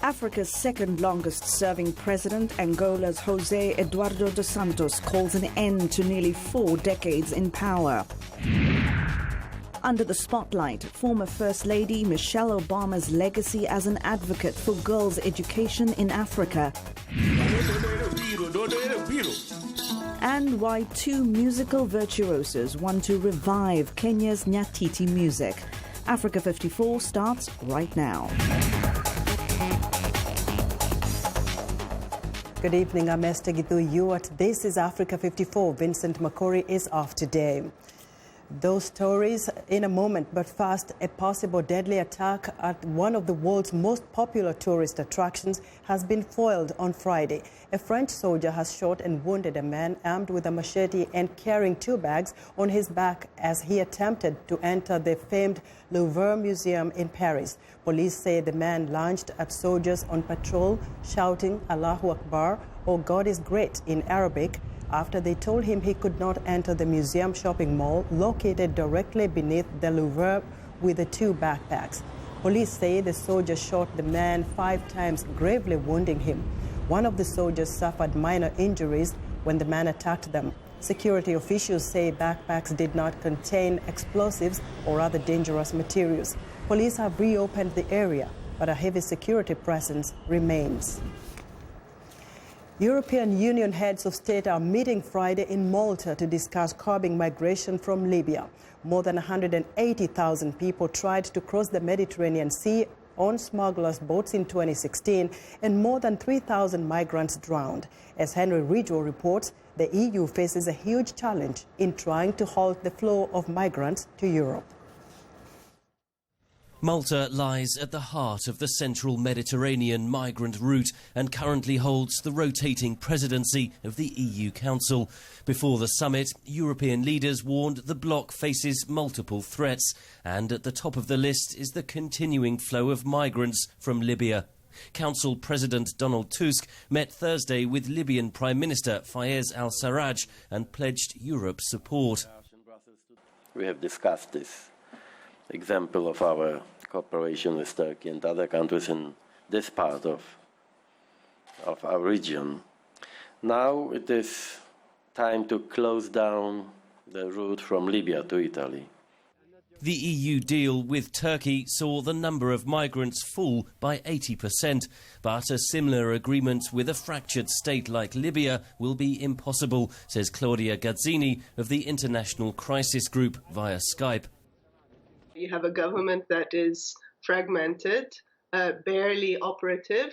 Africa's second longest-serving president, Angola's José Eduardo dos Santos, calls an end to nearly 4 decades in power. Under the spotlight, former First Lady Michelle Obama's legacy as an advocate for girls' education in Africa. And why 2 musical virtuosos want to revive Kenya's Nyatiti music. Africa 54 starts right now. Good evening, I'm Esther Githu. This is Africa 54. Vincent Makori is off today. Those stories in a moment, but first, a possible deadly attack at one of the world's most popular tourist attractions has been foiled on Friday. A French soldier has shot and wounded a man armed with a machete and carrying 2 bags on his back as he attempted to enter the famed Louvre Museum in Paris. Police say the man lunged at soldiers on patrol, shouting Allahu Akbar, or God is great in Arabic, after they told him he could not enter the museum shopping mall located directly beneath the Louvre with the 2 backpacks. Police say the soldier shot the man 5 times, gravely wounding him. One of the soldiers suffered minor injuries when the man attacked them. Security officials say backpacks did not contain explosives or other dangerous materials. Police have reopened the area, but a heavy security presence remains. European Union heads of state are meeting Friday in Malta to discuss curbing migration from Libya. More than 180,000 people tried to cross the Mediterranean Sea on smugglers' boats in 2016, and more than 3,000 migrants drowned. As Henry Ridgwell reports, the EU faces a huge challenge in trying to halt the flow of migrants to Europe. Malta lies at the heart of the central Mediterranean migrant route and currently holds the rotating presidency of the EU Council. Before the summit, European leaders warned the bloc faces multiple threats, and at the top of the list is the continuing flow of migrants from Libya. Council President Donald Tusk met Thursday with Libyan Prime Minister Fayez al-Sarraj and pledged Europe's support. We have discussed this example of our cooperation with Turkey and other countries in this part of our region. Now it is time to close down the route from Libya to Italy. The EU deal with Turkey saw the number of migrants fall by 80%, but a similar agreement with a fractured state like Libya will be impossible, says Claudia Gazzini of the International Crisis Group via Skype. You have a government that is fragmented, barely operative,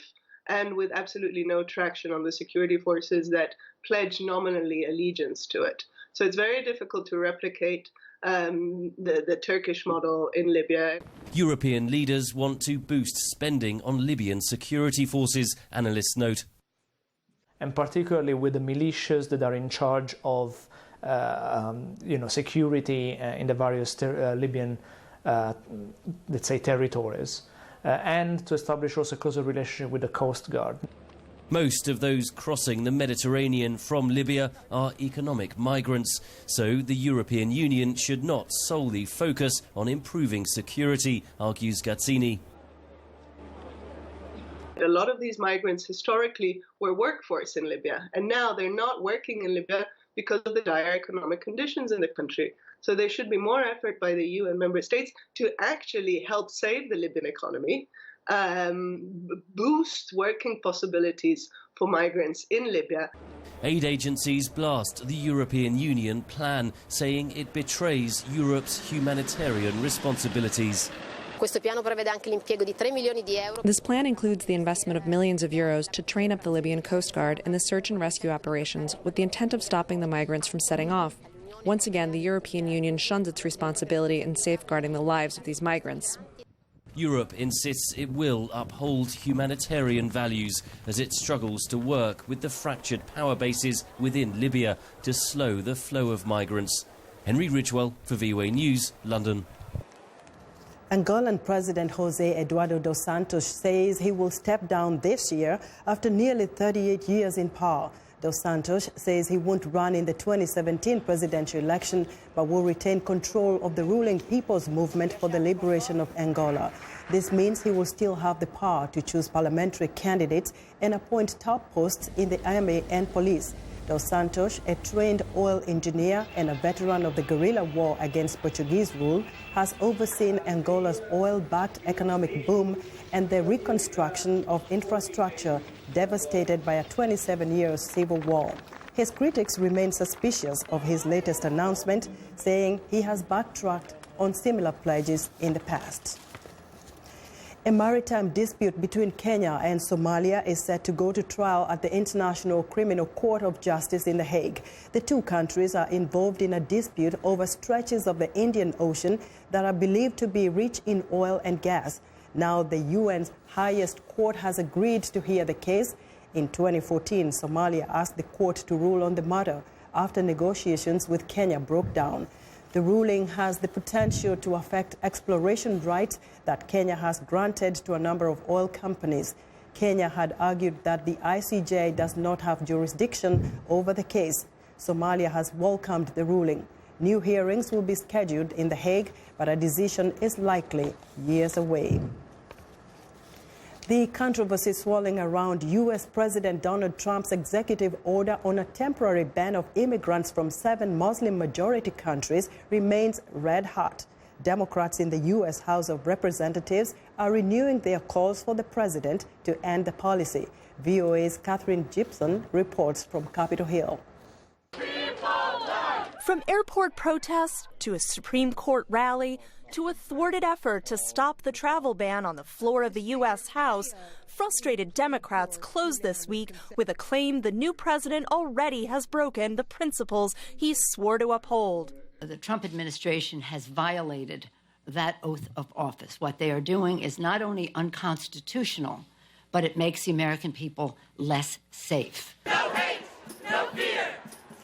and with absolutely no traction on the security forces that pledge nominally allegiance to it. So it's very difficult to replicate the Turkish model in Libya. European leaders want to boost spending on Libyan security forces, analysts note. And particularly with the militias that are in charge of security in the various Libyan let's say territories, and to establish also a closer relationship with the Coast Guard. Most of those crossing the Mediterranean from Libya are economic migrants, so the European Union should not solely focus on improving security, argues Gazzini. A lot of these migrants historically were workforce in Libya, and now they're not working in Libya because of the dire economic conditions in the country. So there should be more effort by the EU and member states to actually help save the Libyan economy, boost working possibilities for migrants in Libya. Aid agencies blast the European Union plan, saying it betrays Europe's humanitarian responsibilities. This plan includes the investment of millions of euros to train up the Libyan Coast Guard in the search and rescue operations with the intent of stopping the migrants from setting off. Once again, the European Union shuns its responsibility in safeguarding the lives of these migrants. Europe insists it will uphold humanitarian values as it struggles to work with the fractured power bases within Libya to slow the flow of migrants. Henry Ridgwell for VOA News, London. Angolan President José Eduardo dos Santos says he will step down this year after nearly 38 years in power. Dos Santos says he won't run in the 2017 presidential election, but will retain control of the ruling People's Movement for the Liberation of Angola. This means he will still have the power to choose parliamentary candidates and appoint top posts in the army and police. Dos Santos, a trained oil engineer and a veteran of the guerrilla war against Portuguese rule, has overseen Angola's oil-backed economic boom and the reconstruction of infrastructure devastated by a 27-year civil war. His critics remain suspicious of his latest announcement, saying he has backtracked on similar pledges in the past. A maritime dispute between Kenya and Somalia is set to go to trial at the International Criminal Court of Justice in The Hague. The two countries are involved in a dispute over stretches of the Indian Ocean that are believed to be rich in oil and gas. Now the UN's highest court has agreed to hear the case. In 2014, Somalia asked the court to rule on the matter after negotiations with Kenya broke down. The ruling has the potential to affect exploration rights that Kenya has granted to a number of oil companies. Kenya had argued that the ICJ does not have jurisdiction over the case. Somalia has welcomed the ruling. New hearings will be scheduled in The Hague, but a decision is likely years away. The controversy swirling around U.S. President Donald Trump's executive order on a temporary ban of immigrants from 7 Muslim-majority countries remains red hot. Democrats in the U.S. House of Representatives are renewing their calls for the president to end the policy. VOA's Catherine Gibson reports from Capitol Hill. From airport protests to a Supreme Court rally to a thwarted effort to stop the travel ban on the floor of the U.S. House, frustrated Democrats closed this week with a claim the new president already has broken the principles he swore to uphold. The Trump administration has violated that oath of office. What they are doing is not only unconstitutional, but it makes the American people less safe. No hate, no fear.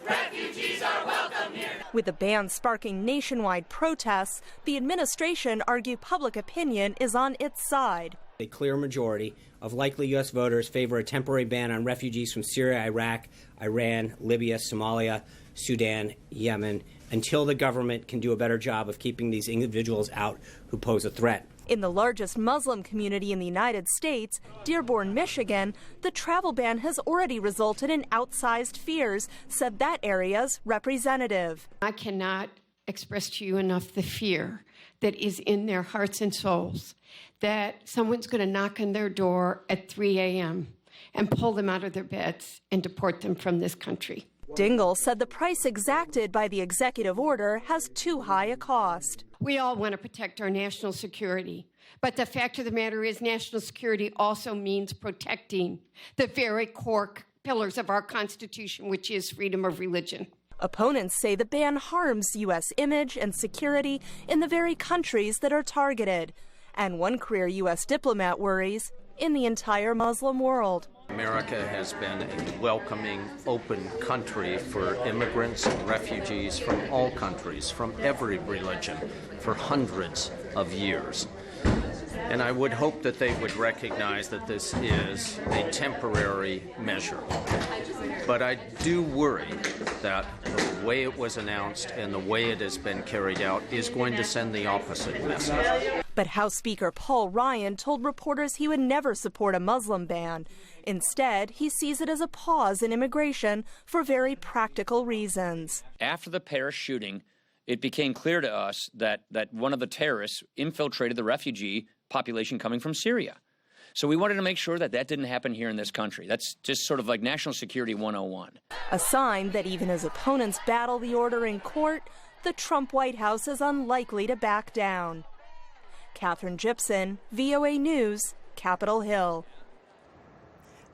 Refugees are welcome here. With the ban sparking nationwide protests, the administration argued public opinion is on its side. A clear majority of likely U.S. voters favor a temporary ban on refugees from Syria, Iraq, Iran, Libya, Somalia, Sudan, Yemen, until the government can do a better job of keeping these individuals out who pose a threat. In the largest Muslim community in the United States, Dearborn, Michigan, the travel ban has already resulted in outsized fears, said that area's representative. I cannot express to you enough the fear that is in their hearts and souls that someone's going to knock on their door at 3 a.m. and pull them out of their beds and deport them from this country. Dingell said the price exacted by the executive order has too high a cost. We all want to protect our national security, but the fact of the matter is national security also means protecting the very core pillars of our Constitution, which is freedom of religion. Opponents say the ban harms U.S. image and security in the very countries that are targeted. And one career U.S. diplomat worries, in the entire Muslim world. America has been a welcoming, open country for immigrants and refugees from all countries, from every religion, for hundreds of years. And I would hope that they would recognize that this is a temporary measure. But I do worry that the way it was announced and the way it has been carried out is going to send the opposite message. But House Speaker Paul Ryan told reporters he would never support a Muslim ban. Instead, he sees it as a pause in immigration for very practical reasons. After the Paris shooting, it became clear to us that one of the terrorists infiltrated the refugee population coming from Syria. So we wanted to make sure that didn't happen here in this country. That's just sort of like national security 101. A sign that even as opponents battle the order in court, the Trump White House is unlikely to back down. Catherine Gibson, VOA News, Capitol Hill.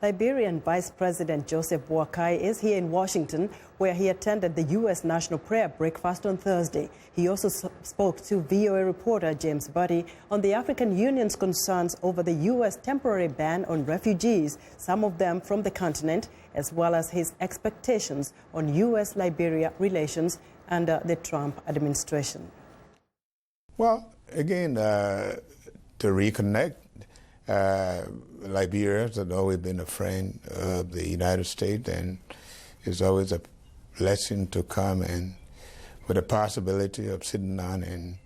Liberian Vice President Joseph Boakai is here in Washington, where he attended the U.S. National Prayer Breakfast on Thursday. He also spoke to VOA reporter James Buddy on the African Union's concerns over the U.S. temporary ban on refugees, some of them from the continent, as well as his expectations on U.S.-Liberia relations under the Trump administration. Well, again, to reconnect, Liberia has always been a friend of the United States, and It's always a blessing to come and with the possibility of sitting down and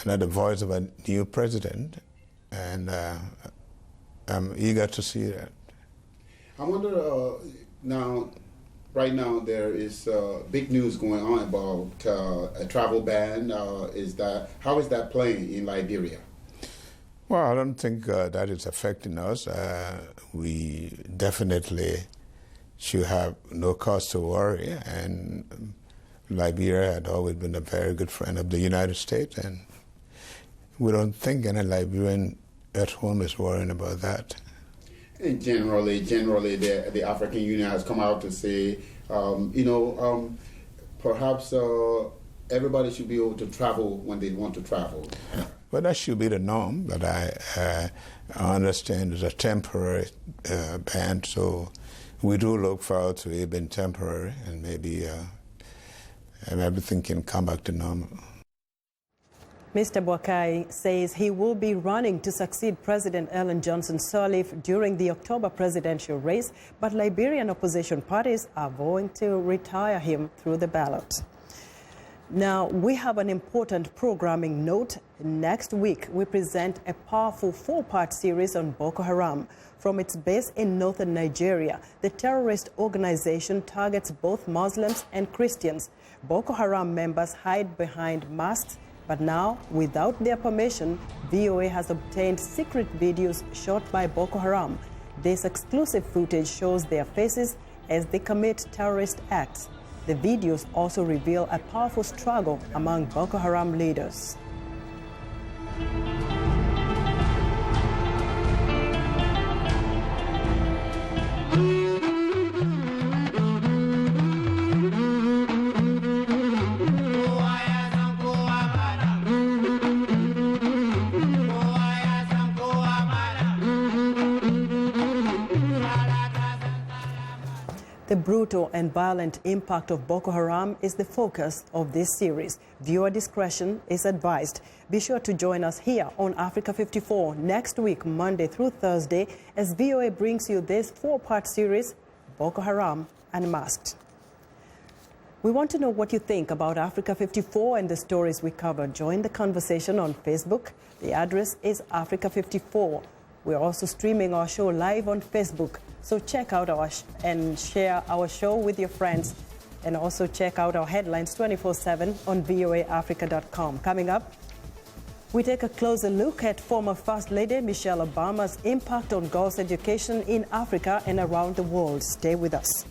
another voice of a new president, and I'm eager to see that. I wonder right now there is big news going on about a travel ban. How is that playing in Liberia? Well, I don't think that is affecting us. We definitely should have no cause to worry, and Liberia had always been a very good friend of the United States, and we don't think any Liberian at home is worrying about that. And generally, the African Union has come out to say, perhaps everybody should be able to travel when they want to travel. Well, that should be the norm, but I understand it's a temporary ban, so we do look forward to it being temporary, and maybe everything can come back to normal. Mr. Boakai says he will be running to succeed President Ellen Johnson Sirleaf during the October presidential race, but Liberian opposition parties are going to retire him through the ballot. Now, we have an important programming note. Next week, we present a powerful 4-part series on Boko Haram. From its base in northern Nigeria, the terrorist organization targets both Muslims and Christians. Boko Haram members hide behind masks, but now, without their permission, VOA has obtained secret videos shot by Boko Haram. This exclusive footage shows their faces as they commit terrorist acts. The videos also reveal a powerful struggle among Boko Haram leaders. The brutal and violent impact of Boko Haram is the focus of this series. Viewer discretion is advised. Be sure to join us here on Africa 54 next week, Monday through Thursday, as VOA brings you this 4-part series, Boko Haram Unmasked. We want to know what you think about Africa 54 and the stories we cover. Join the conversation on Facebook. The address is Africa 54. We're also streaming our show live on Facebook. So check out and share our show with your friends. And also check out our headlines 24/7 on voaafrica.com. Coming up, we take a closer look at former First Lady Michelle Obama's impact on girls' education in Africa and around the world. Stay with us.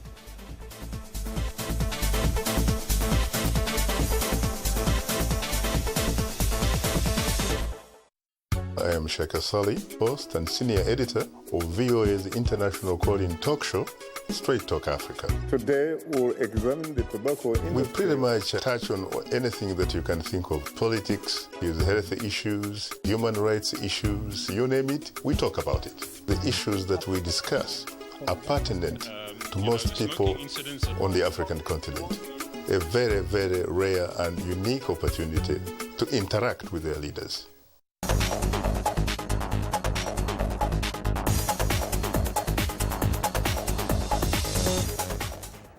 I am Sheka Sali, host and senior editor of VOA's international call-in talk show, Straight Talk Africa. Today, we'll examine the tobacco industry. We pretty much touch on anything that you can think of. Politics, health issues, human rights issues, you name it, we talk about it. The issues that we discuss are pertinent to most people on the African continent. A very, very rare and unique opportunity to interact with their leaders.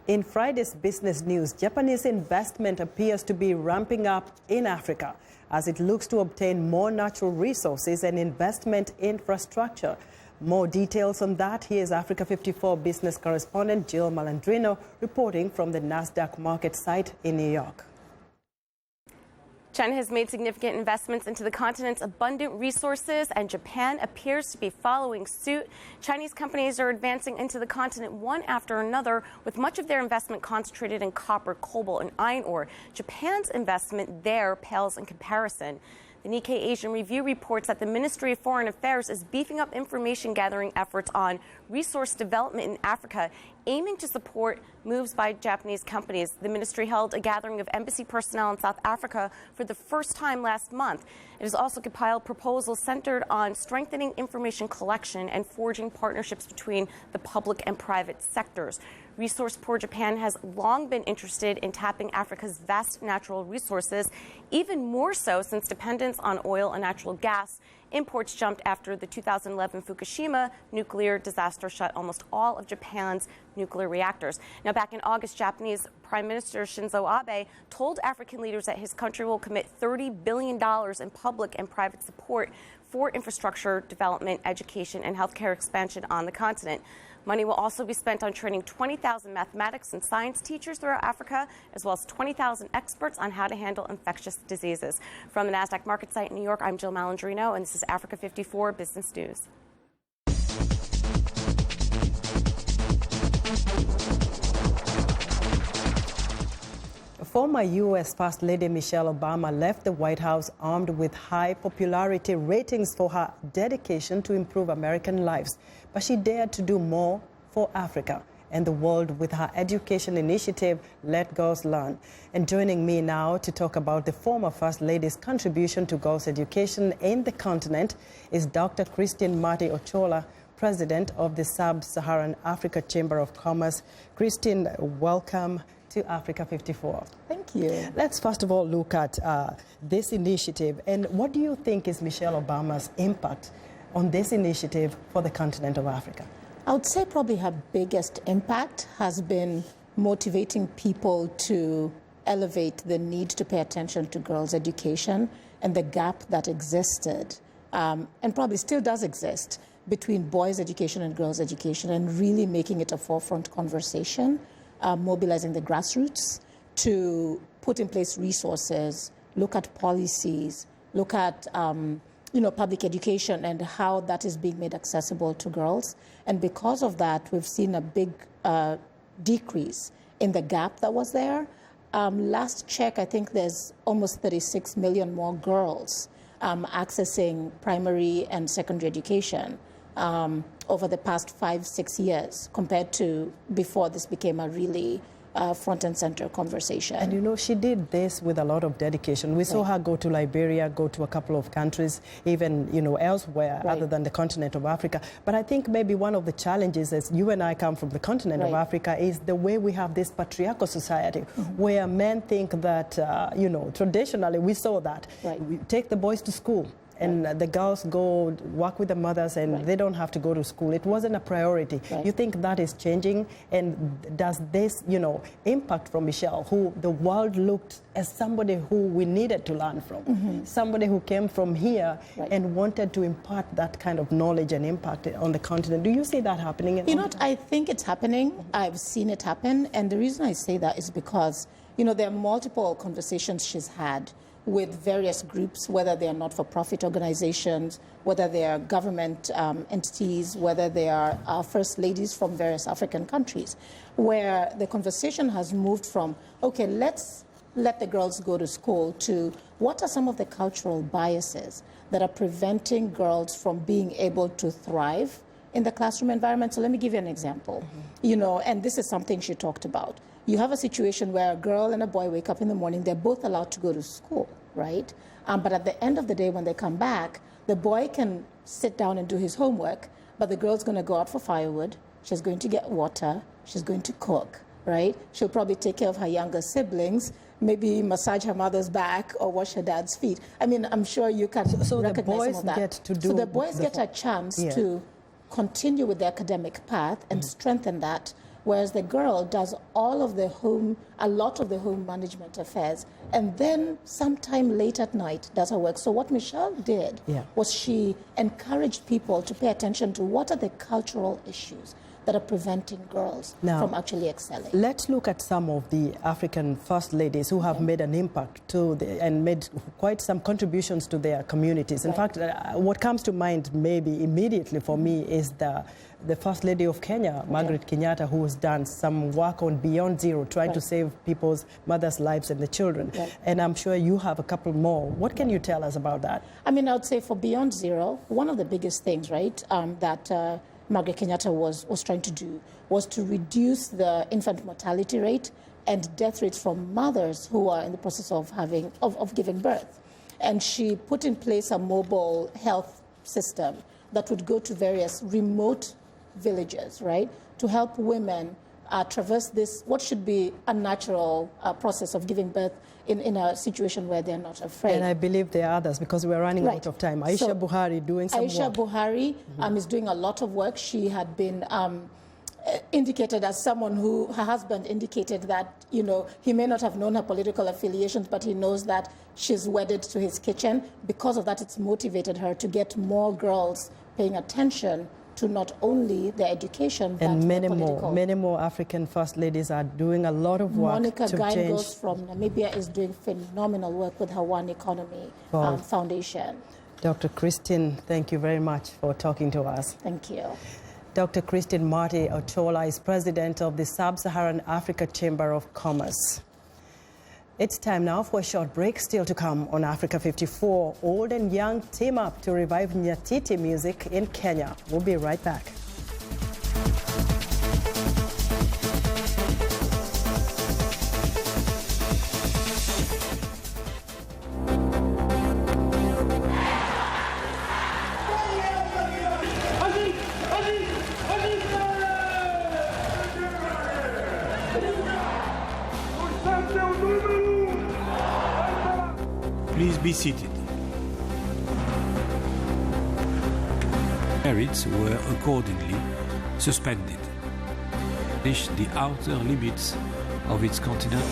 In Friday's business news, Japanese investment appears to be ramping up in Africa as it looks to obtain more natural resources and investment infrastructure. More details on that, here's Africa 54 business correspondent Jill Malandrino reporting from the NASDAQ market site in New York. China has made significant investments into the continent's abundant resources, and Japan appears to be following suit. Chinese companies are advancing into the continent one after another, with much of their investment concentrated in copper, cobalt, and iron ore. Japan's investment there pales in comparison. The Nikkei Asian Review reports that the Ministry of Foreign Affairs is beefing up information gathering efforts on resource development in Africa, aiming to support moves by Japanese companies. The ministry held a gathering of embassy personnel in South Africa for the first time last month. It has also compiled proposals centered on strengthening information collection and forging partnerships between the public and private sectors. Resource Poor Japan has long been interested in tapping Africa's vast natural resources, even more so since dependence on oil and natural gas Imports jumped after the 2011 Fukushima nuclear disaster shut almost all of Japan's nuclear reactors. Now, back in August, Japanese Prime Minister Shinzo Abe told African leaders that his country will commit $30 billion in public and private support for infrastructure development, education, and healthcare expansion on the continent. Money will also be spent on training 20,000 mathematics and science teachers throughout Africa, as well as 20,000 experts on how to handle infectious diseases. From the NASDAQ market site in New York, I'm Jill Malandrino, and this is Africa 54 Business News. Former U.S. First Lady Michelle Obama left the White House armed with high popularity ratings for her dedication to improve American lives. But she dared to do more for Africa and the world with her education initiative, Let Girls Learn. And joining me now to talk about the former First Lady's contribution to girls' education in the continent is Dr. Christine Marty Ochola, President of the Sub-Saharan Africa Chamber of Commerce. Christine, welcome to Africa 54. Thank you. Let's first of all look at this initiative. And what do you think is Michelle Obama's impact on this initiative for the continent of Africa? I would say probably her biggest impact has been motivating people to elevate the need to pay attention to girls' education and the gap that existed, and probably still does exist, between boys' education and girls' education, and really making it a forefront conversation. Mobilizing the grassroots to put in place resources, look at policies, look at public education and how that is being made accessible to girls. And because of that, we've seen a big decrease in the gap that was there. Last check, I think there's almost 36 million more girls accessing primary and secondary education over the past 5-6 years compared to before this became a really front and center conversation. And you know, she did this with a lot of dedication. We saw her go to Liberia, go to a couple of countries, even, elsewhere other than the continent of Africa. But I think maybe one of the challenges, as you and I come from the continent of Africa, is the way we have this patriarchal society where men think that, traditionally we saw that. We take the boys to school. And the girls go work with the mothers and they don't have to go to school. It wasn't a priority. You think that is changing? And does this, impact from Michelle, who the world looked as somebody who we needed to learn from, somebody who came from here and wanted to impart that kind of knowledge and impact on the continent? Do you see that happening? I think it's happening. I've seen it happen. And the reason I say that is because, there are multiple conversations she's had with various groups, whether they are not-for-profit organizations, whether they are government entities, whether they are first ladies from various African countries, where the conversation has moved from, okay, let's let the girls go to school, to what are some of the cultural biases that are preventing girls from being able to thrive in the classroom environment. So let me give you an example, and this is something she talked about. You have a situation where a girl and a boy wake up in the morning, they're both allowed to go to school, right? But at the end of the day, when they come back, the boy can sit down and do his homework, but the girl's going to go out for firewood, she's going to get water, she's going to cook, right? She'll probably take care of her younger siblings, maybe massage her mother's back or wash her dad's feet. I mean, I'm sure you can recognize some of that. So the boys get to do... So the boys get a chance to continue with the academic path and strengthen that, whereas the girl does all of the a lot of the home management affairs, and then sometime late at night does her work. So what Michelle did was she encouraged people to pay attention to what are the cultural issues that are preventing girls from actually excelling. Let's look at some of the African first ladies who have made an impact and made quite some contributions to their communities. In fact, what comes to mind maybe immediately for me is the First Lady of Kenya, Margaret Kenyatta, who has done some work on Beyond Zero, trying to save people's mothers' lives and the children. And I'm sure you have a couple more. What can you tell us about that? I mean, I would say for Beyond Zero, one of the biggest things, that Margaret Kenyatta was trying to do was to reduce the infant mortality rate and death rates from mothers who are in the process of giving birth. And she put in place a mobile health system that would go to various remote villages, right, to help women traverse this, what should be a natural process of giving birth in a situation where they're not afraid. And I believe there are others because we're running out of time. Aisha Buhari doing some Aisha work. Buhari is doing a lot of work. She had been indicated as someone who, her husband indicated that, you know, he may not have known her political affiliations, but he knows that she's wedded to his kitchen. Because of that, it's motivated her to get more girls paying attention to not only their education, but and many political. more African first ladies are doing a lot of work Monica to Gingos change. from Namibia is doing phenomenal work with her One Economy Foundation. Dr. Christine, thank you very much for talking to us. Thank you. Dr. Christine Marty Ochola is president of the Sub-Saharan Africa Chamber of Commerce. It's time now for a short break. Still to come on Africa 54. Old and young team up to revive Nyatiti music in Kenya. We'll be right back. Please be seated. Merits were accordingly suspended, reached the outer limits of its continent.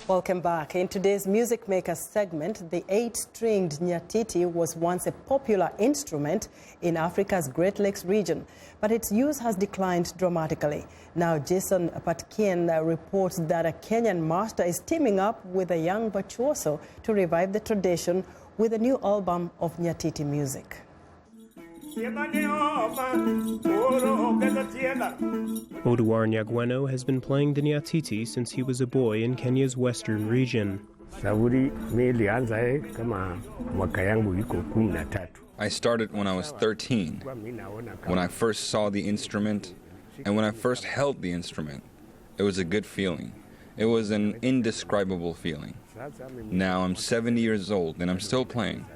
Welcome back. In today's Music Maker segment, the 8-stringed Nyatiti was once a popular instrument in Africa's Great Lakes region, but its use has declined dramatically. Now, Jason Patkin reports that a Kenyan master is teaming up with a young virtuoso to revive the tradition with a new album of Nyatiti music. Oduar Nyagweno has been playing the Nyatiti since he was a boy in Kenya's western region. I started when I was 13, when I first saw the instrument and when I first held the instrument. It was a good feeling. It was an indescribable feeling. Now I'm 70 years old and I'm still playing.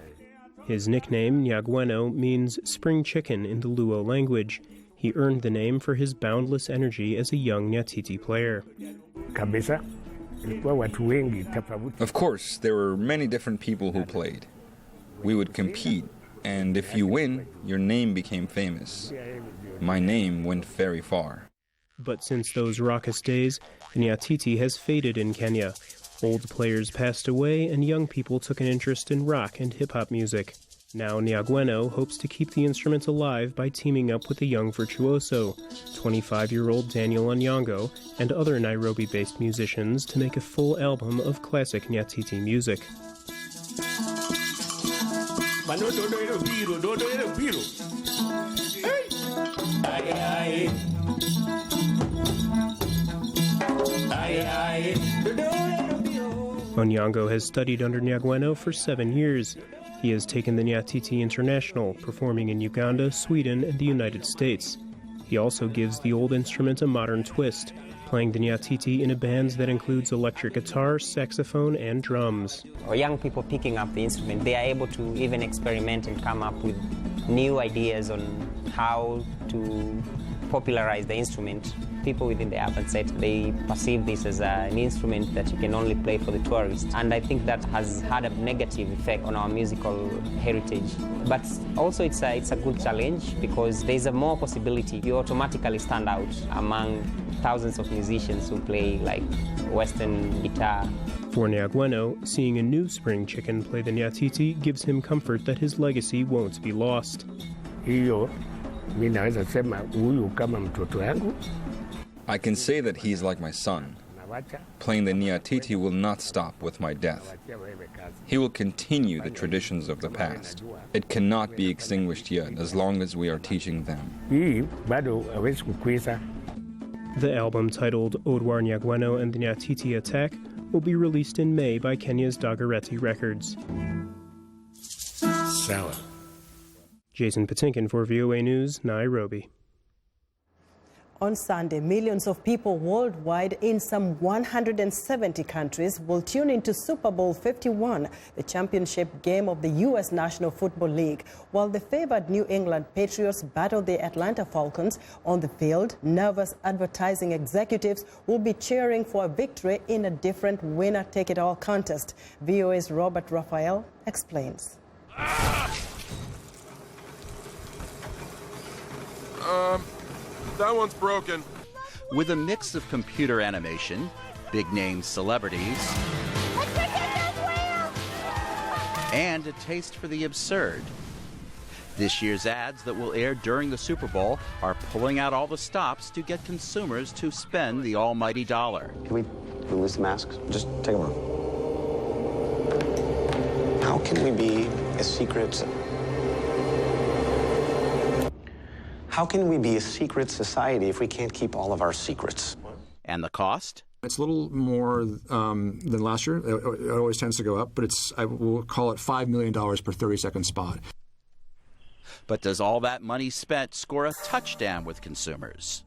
His nickname, Nyagweno, means spring chicken in the Luo language. He earned the name for his boundless energy as a young Nyatiti player. Of course, there were many different people who played. We would compete, and if you win, your name became famous. My name went very far. But since those raucous days, the Nyatiti has faded in Kenya. Old players passed away and young people took an interest in rock and hip-hop music. Now Nyagweno hopes to keep the instrument alive by teaming up with a young virtuoso, 25-year-old Daniel Onyango, and other Nairobi-based musicians to make a full album of classic Nyatiti music. Onyango has studied under Nyagweno for 7 years. He has taken the Nyatiti international, performing in Uganda, Sweden, and the United States. He also gives the old instrument a modern twist, playing the Nyatiti in a band that includes electric guitar, saxophone, and drums. Young people picking up the instrument, they are able to even experiment and come up with new ideas on how to popularize the instrument. People within the urban set, they perceive this as an instrument that you can only play for the tourists. And I think that has had a negative effect on our musical heritage. But also it's a good challenge because there's a more possibility. You automatically stand out among thousands of musicians who play like Western guitar. For Nyagweno, seeing a new spring chicken play the Nyatiti gives him comfort that his legacy won't be lost. I can say that he's like my son. Playing the Nyatiti will not stop with my death. He will continue the traditions of the past. It cannot be extinguished yet as long as we are teaching them. The album titled Odwar Nyagweno and the Nyatiti Attack will be released in May by Kenya's Dagoretti Records. Sour. Jason Patinkin for VOA News, Nairobi. On Sunday, millions of people worldwide in some 170 countries will tune into Super Bowl 51, the championship game of the U.S. National Football League. While the favored New England Patriots battle the Atlanta Falcons on the field, nervous advertising executives will be cheering for a victory in a different winner-take-it-all contest. VOA's Robert Raphael explains. That one's broken. With a mix of computer animation, big-name celebrities, and a taste for the absurd, this year's ads that will air during the Super Bowl are pulling out all the stops to get consumers to spend the almighty dollar. Can we release the masks? Just take them off. How can we be a secret... How can we be a secret society if we can't keep all of our secrets? And the cost? It's a little more than last year. It always tends to go up, but I will call it $5 million per 30-second spot. But does all that money spent score a touchdown with consumers?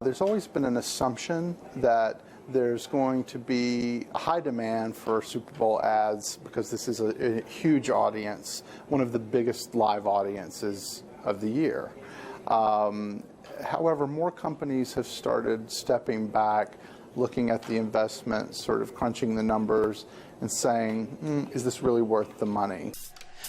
There's always been an assumption that there's going to be a high demand for Super Bowl ads because this is a huge audience, one of the biggest live audiences of the year. However, more companies have started stepping back, looking at the investment, sort of crunching the numbers and saying, is this really worth the money?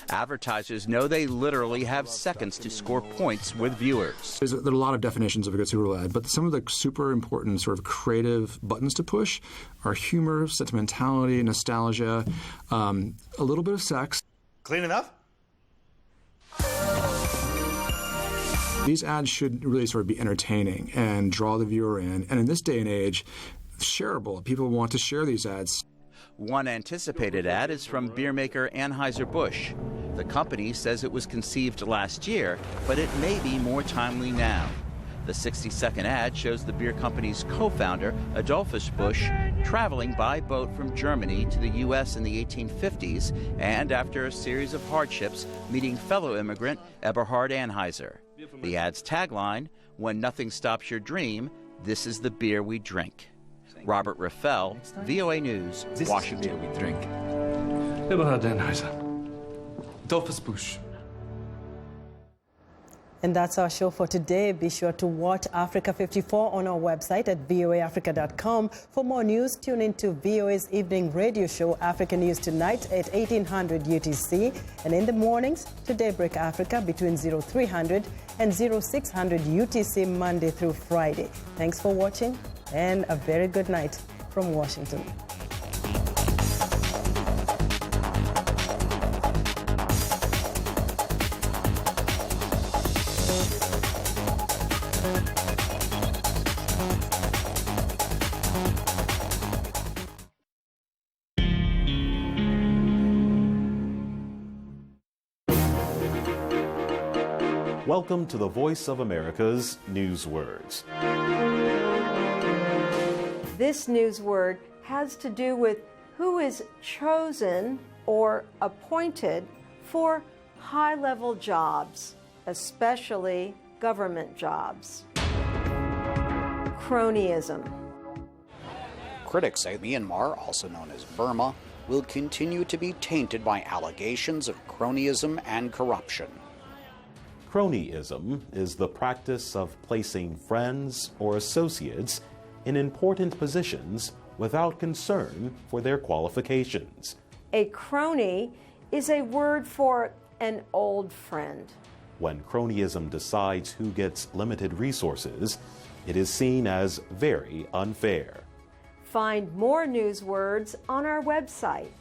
Advertisers know they literally have seconds to score points with viewers. There are a lot of definitions of a good Super Bowl ad, but some of the super important sort of creative buttons to push are humor, sentimentality, nostalgia, a little bit of sex. Clean enough? These ads should really sort of be entertaining and draw the viewer in. And in this day and age, shareable. People want to share these ads. One anticipated ad is from beer maker Anheuser-Busch. The company says it was conceived last year, but it may be more timely now. The 60-second ad shows the beer company's co-founder, Adolphus Busch, traveling by boat from Germany to the U.S. in the 1850s, and after a series of hardships, meeting fellow immigrant Eberhard Anheuser. The ad's tagline, when nothing stops your dream, this is the beer we drink. Robert Raphael, VOA News, Washington. We drink. Eberhard Anheuser. Adolphus Busch. And that's our show for today. Be sure to watch Africa 54 on our website at voaafrica.com. For more news, tune into VOA's evening radio show, Africa News Tonight, at 1800 UTC. And in the mornings, to Daybreak Africa between 0300 and 0600 UTC, Monday through Friday. Thanks for watching, and a very good night from Washington. Welcome to the Voice of America's Newswords. This newsword has to do with who is chosen or appointed for high-level jobs, especially government jobs. Cronyism. Critics say Myanmar, also known as Burma, will continue to be tainted by allegations of cronyism and corruption. Cronyism is the practice of placing friends or associates in important positions without concern for their qualifications. A crony is a word for an old friend. When cronyism decides who gets limited resources, it is seen as very unfair. Find more newswords on our website.